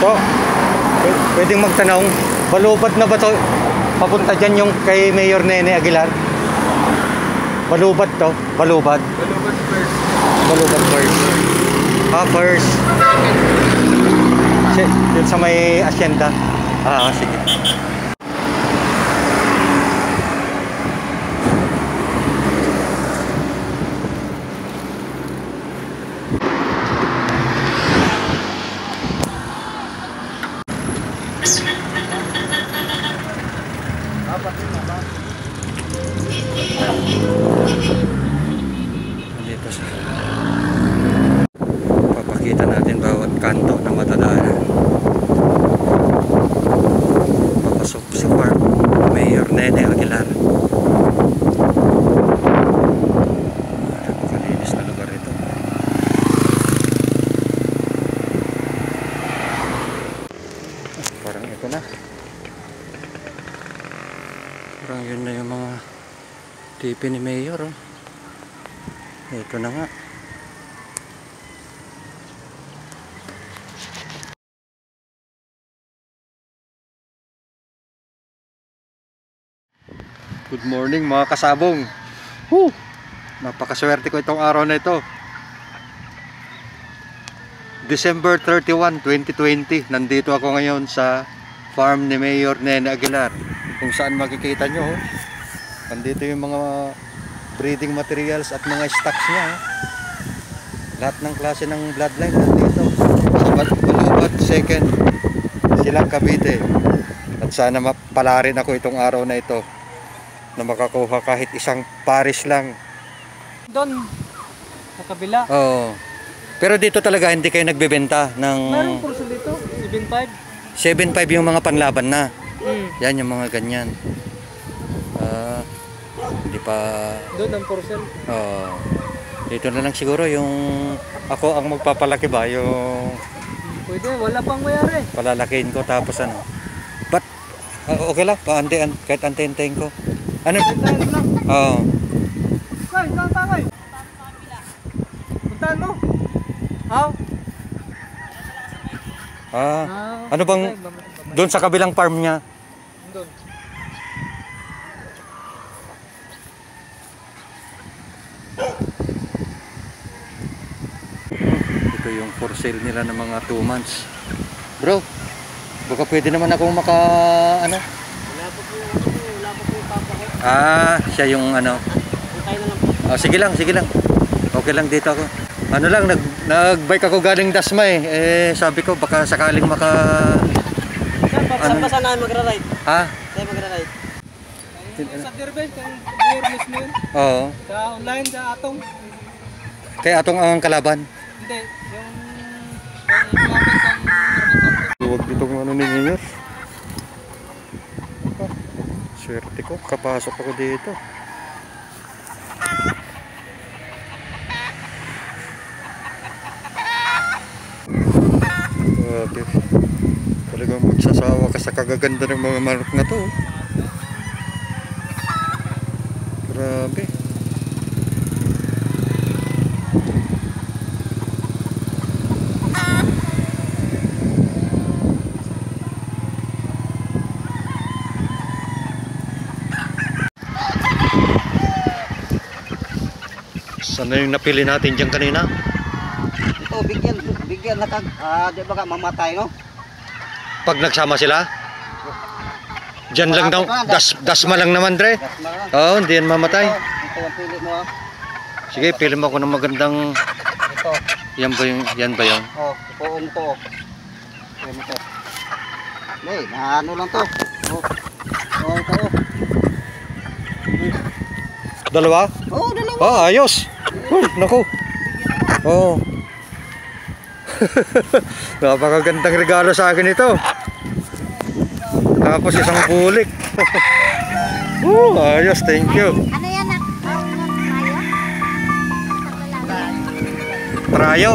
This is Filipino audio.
So, pwedeng magtanong, balubad na ba to? Papunta dyan yung kay Mayor Nene Aguilar? Balubad to? Balubad? Balubad first. Balubad first. Ah, first. Yun sa may asyenda. Ah, sige. Dito sa papakita natin bawat kanto na matadaanan. Papasok si Park Mayor Nene Aguilar. Napakalinis na lugar ito. Parang ito na. Parang yun na yung mga tipi ni Mayor. Oh. Ito na nga. Good morning mga kasabong. Woo! Napakaswerte ko itong araw na ito. December 31, 2020. Nandito ako ngayon sa farm ni Mayor Nene Aguilar. Kung saan makikita nyo, nandito yung mga breeding materials at mga stocks niya. Lahat ng klase ng bloodline nandito. Sa Balubad, second, Silang Cavite. At sana mapala rin ako itong araw na ito na makakuha kahit isang pares lang. Doon, sa kabila. Oo. Pero dito talaga hindi kayo nagbebenta ng... Mayroong kurso dito, 7.5. 7.5 yung mga panlaban na. Yan yung mga ganyan. Hindi pa... Doon ang porcel. Dito na lang siguro yung... Ako ang magpapalaki ba? Yung... Pwede, wala pang mayari. Palalakihin ko tapos ano. But, okay lang, paantian. Kahit antayin ko. Ano? Oo. Kay, saan tangay? Puntaan mo. How? Ano bang... Doon sa kabilang farm niya? Doon. Ito yung for sale nila ng mga 2 months. Bro, baka pwede naman akong maka... Ano? Wala pa po yung papa ko. Siya yung ano. Hintay na lang po. Sige lang, sige lang. Okay lang dito ako. Ano lang, nag-bike ako galing Dasma eh. Sabi ko baka sakaling maka... Saan ba sana magra-ride? Ha? Saan magra-ride? Sa Derbel, kung viewer mismo yun. Oo. Sa online, sa Atong. Kaya atong ang kalaban. Hindi, yung kalaban sa... Huwag ditong ano ni Mayor. Swerte ko, kapasok ako dito. Grabe. Talagang magsasawa ka sa kagaganda ng mga manok na to. Grabe. Sana yung napili natin dyan kanina? Ito, bigyan na kag, di ba ka mamatay, no? Pag nagsama sila? Diyan lang daw, dasma lang naman, Dre. Oo, hindi yan mamatay. Ito ang pili mo, Sige, pili mo ako ng magandang... Ito. Yan ba yun? Puong to. Yan ito. Hey, ano lang to. Ito. Dalawa? Dalawa. Ayos. Naku. Napakagandang regalo sa akin ito. Tapos isang bulik. Ayos, thank you. Ano yan, nak? Trayo? Trayo.